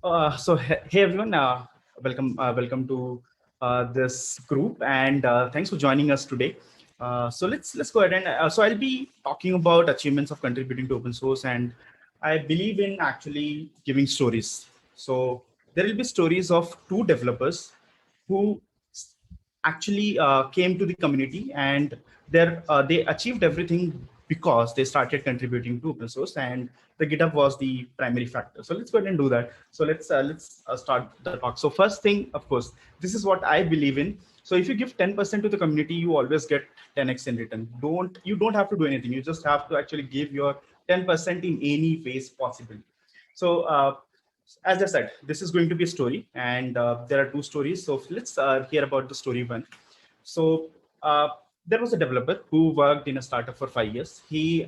Hey everyone, welcome to this group, and thanks for joining us today. Let's go ahead and I'll be talking about achievements of contributing to open source, and I believe in actually giving stories. So there will be stories of two developers who actually came to the community, and they achieved everything because they started contributing to open source, and the GitHub was the primary factor. So let's go ahead and do that. So let's start the talk. So first thing, of course, this is what I believe in. So if you give 10% to the community, you always get 10x in return. You don't have to do anything. You just have to actually give your 10% in any ways possible. So as I said, this is going to be a story, and there are two stories. So let's hear about the story one. So there was a developer who worked in a startup for 5 years. He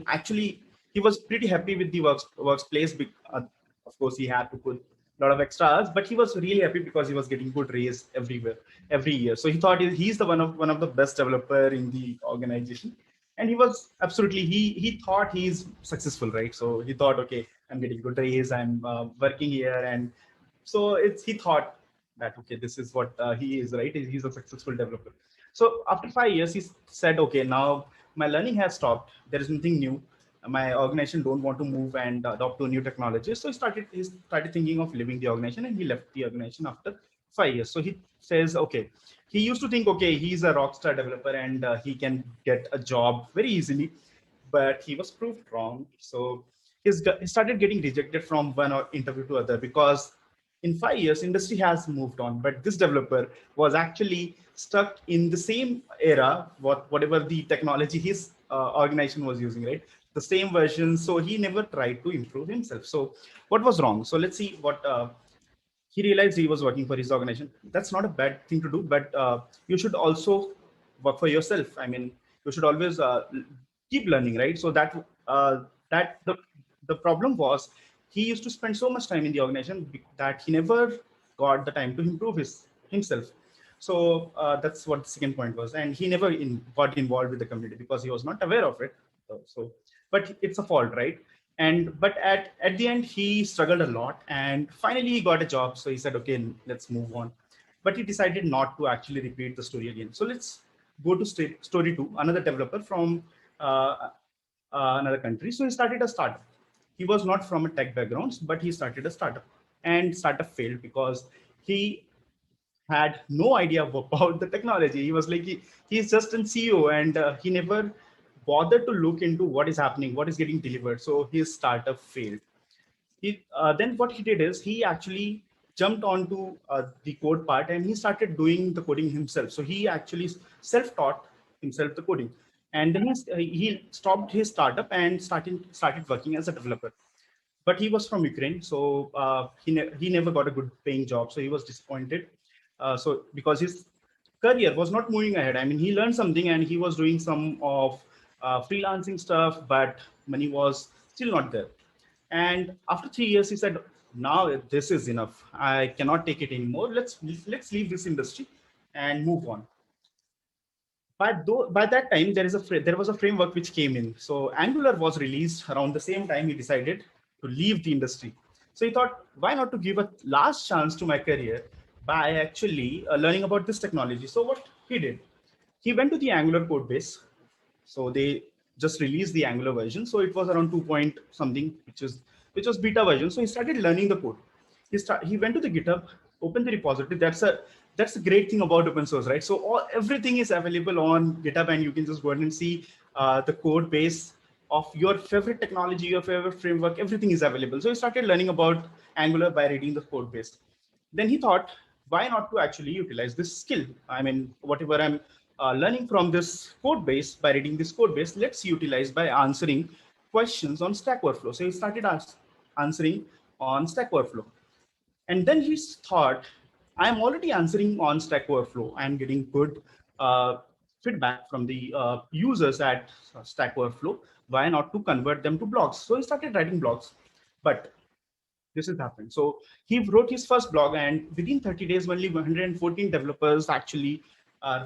was pretty happy with the workplace. Of course, he had to put a lot of extra hours, but he was really happy because he was getting good raise everywhere every year. So he thought he's the one of the best developer in the organization, and he was absolutely he thought he's successful, right? So he thought, okay, I'm getting good raise, I'm working here, and so he thought that, okay, this is what he is, right? He's a successful developer. So after 5 years, he said, okay, now my learning has stopped. There is nothing new. My organization don't want to move and adopt to new technologies. So he started thinking of leaving the organization, and he left the organization after 5 years. So he says, okay, he used to think, okay, he's a rock star developer, and he can get a job very easily, but he was proved wrong. So he started getting rejected from one interview to other, because in 5 years industry has moved on, but this developer was actually stuck in the same era, whatever the technology his organization was using, right? The same version. So he never tried to improve himself. So what was wrong? So let's see what he realized. He was working for his organization. That's not a bad thing to do, but you should also work for yourself. I mean, you should always keep learning, right? So that the problem was, he used to spend so much time in the organization that he never got the time to improve himself. So that's what the second point was, and he never got involved with the community because he was not aware of it. So, but it's a fault, right? And but at the end, he struggled a lot, and finally he got a job. So he said, okay, let's move on. But he decided not to actually repeat the story again. So let's go to story two. Another developer from another country. So he started a startup. He was not from a tech background, but he started a startup, and startup failed because he had no idea about the technology. He was like, he's just a CEO, and he never bothered to look into what is happening, what is getting delivered. So his startup failed. Then what he did is he actually jumped onto the code part, and he started doing the coding himself. So he actually self-taught himself the coding, and then he stopped his startup and started working as a developer. But he was from Ukraine, so he never got a good paying job. So he was disappointed. So because his career was not moving ahead. I mean, he learned something, and he was doing some of freelancing stuff, but money was still not there. And after 3 years, he said, "Now this is enough. I cannot take it anymore. Let's leave this industry and move on." By that time, there was a framework which came in. So Angular was released around the same time. He decided to leave the industry. So he thought, why not to give a last chance to my career by actually learning about this technology? So what he did, he went to the Angular code base. So they just released the Angular version. So it was around 2 point something, which was beta version. So he started learning the code. He went to the GitHub, opened the repository. That's a great thing about open source, right? So everything is available on GitHub, and you can just go ahead and see the code base of your favorite technology, your favorite framework. Everything is available. So he started learning about Angular by reading the code base. Then he thought, why not to actually utilize this skill? I mean, whatever I'm learning from this code base by reading this code base, let's utilize by answering questions on Stack Overflow. So he started answering on Stack Overflow. And then he thought, I'm already answering on Stack Overflow. I'm getting good feedback from the users at Stack Overflow. Why not to convert them to blogs? So he started writing blogs. But this has happened. So he wrote his first blog, and within 30 days, only 114 developers actually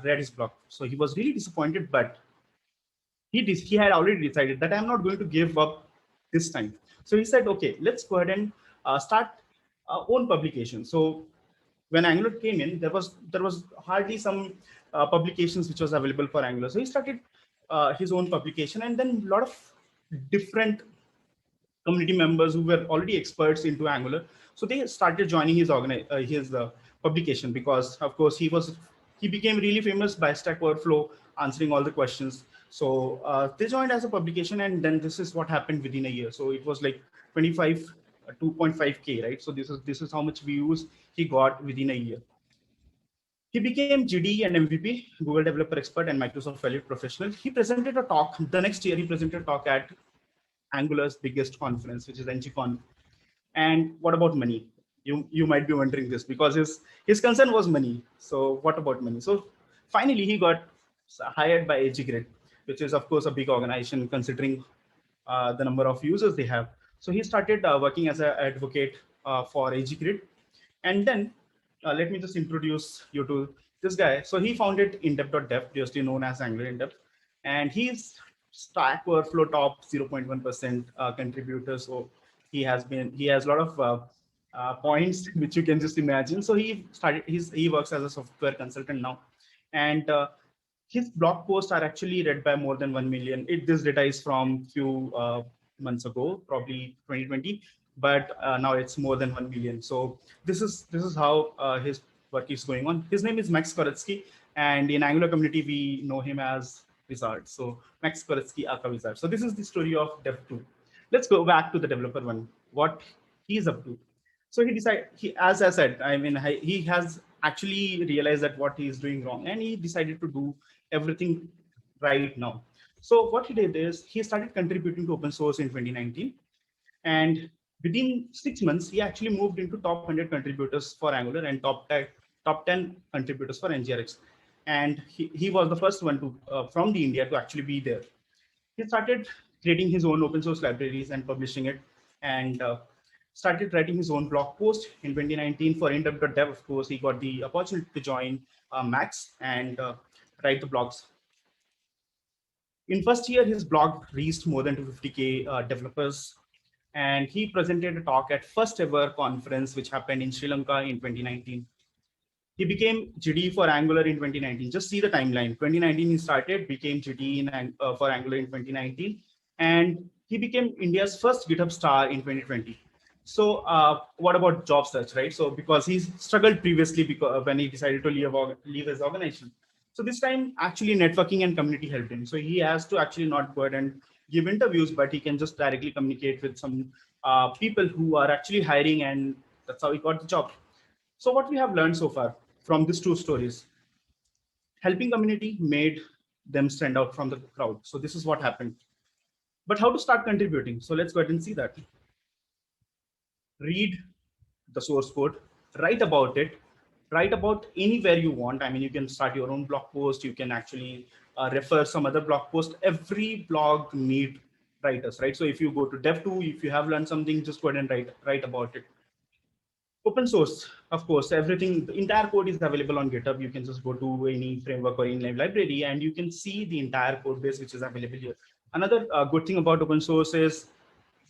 read his blog. So he was really disappointed, but he had already decided that I'm not going to give up this time. So he said, okay, let's go ahead and start. own publication. So when Angular came in, there was hardly some publications which was available for Angular. So he started his own publication, and then a lot of different community members who were already experts into Angular. So they started joining his publication, because of course he became really famous by Stack Overflow answering all the questions. So they joined as a publication, and then this is what happened within a year. So it was like 25, 2.5K, right? So this is how much views he got within a year. He became GD and MVP, Google Developer Expert and Microsoft Valued Professional. He presented a talk. The next year, he presented a talk at Angular's biggest conference, which is NGCon. And what about money? You might be wondering this, because his concern was money. So what about money? So finally, he got hired by AGGrid, which is of course a big organization considering the number of users they have. So he started working as an advocate for AGGrid, and then let me just introduce you to this guy. So he founded indep.dev, previously known as Angular Indep, and he's Stack Overflow top 0.1% contributor. So he has a lot of points which you can just imagine. So he works as a software consultant now, and his blog posts are actually read by more than 1 million. This data is from few months ago, probably 2020, but now it's more than 1 million. So this is how his work is going on. His name is Max Koretsky, and in Angular community we know him as Wizard. So Max Koretsky, aka Wizard. So this is the story of Dev2. Let's go back to the developer one. What he's up to. So he decided, as I said, I mean, he has actually realized that what he is doing wrong, and he decided to do everything right now. So what he did is he started contributing to open source in 2019, and within 6 months, he actually moved into top 100 contributors for Angular and top 10 contributors for NGRX. And he was the first one to from the India to actually be there. He started creating his own open source libraries and publishing it, and started writing his own blog post in 2019 for indep.dev. Of course, he got the opportunity to join Max and write the blogs. In first year, his blog reached more than 250K developers, and he presented a talk at first ever conference which happened in Sri Lanka in 2019. He became GD for Angular in 2019. Just see the timeline. 2019 he started, became GD for Angular in 2019, and he became India's first GitHub star in 2020. So what about job search, right? So because he struggled previously because when he decided to leave his organization. So this time actually networking and community helped him. So he has to actually not go ahead and give interviews, but he can just directly communicate with some people who are actually hiring, and that's how he got the job. So what we have learned so far from these two stories, helping community made them stand out from the crowd. So this is what happened. But how to start contributing? So let's go ahead and see that. Read the source code, write about it, write about anywhere you want. I mean, you can start your own blog post. You can actually refer some other blog post. Every blog need writers, right? So if you go to Dev2, if you have learned something, just go ahead and write about it. Open source, of course, everything, the entire code is available on GitHub. You can just go to any framework or any library, and you can see the entire code base which is available here. Another good thing about open source is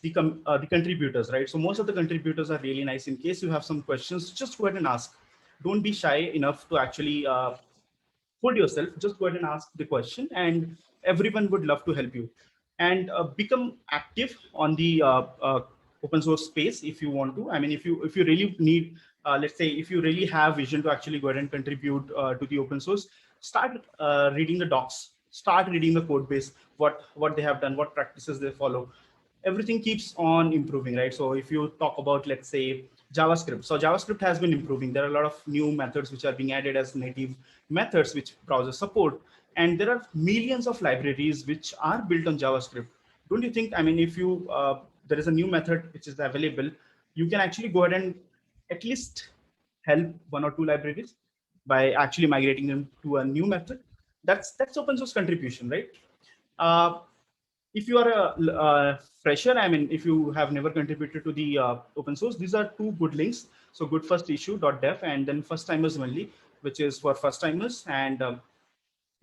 the contributors, right? So most of the contributors are really nice. In case you have some questions, just go ahead and ask. Don't be shy enough to actually hold yourself. Just go ahead and ask the question, and everyone would love to help you. And become active on the open source space if you want to. I mean, if you really need, let's say, if you really have vision to actually go ahead and contribute to the open source, start reading the docs, start reading the code base, what they have done, what practices they follow. Everything keeps on improving, right? So if you talk about, let's say, JavaScript. So JavaScript has been improving. There are a lot of new methods which are being added as native methods which browsers support. And there are millions of libraries which are built on JavaScript. Don't you think, I mean, if you, there is a new method which is available, you can actually go ahead and at least help one or two libraries by actually migrating them to a new method. That's open source contribution, right? If you are a fresher, I mean, if you have never contributed to the open source, these are two good links. So good first issue.dev, and then first timers only, which is for first timers, and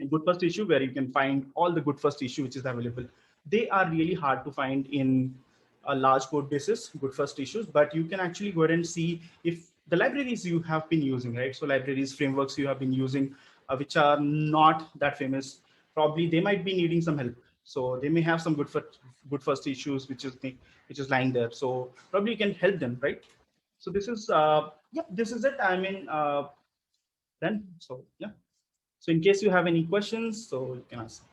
good first issue, where you can find all the good first issue which is available. They are really hard to find in a large code bases, good first issues, but you can actually go ahead and see if the libraries you have been using, right? So libraries, frameworks you have been using, which are not that famous, probably they might be needing some help. So they may have some good first issues, which is lying there. So probably you can help them, right? So this is, yeah, this is it. I mean, then, so yeah. So in case you have any questions, so you can ask.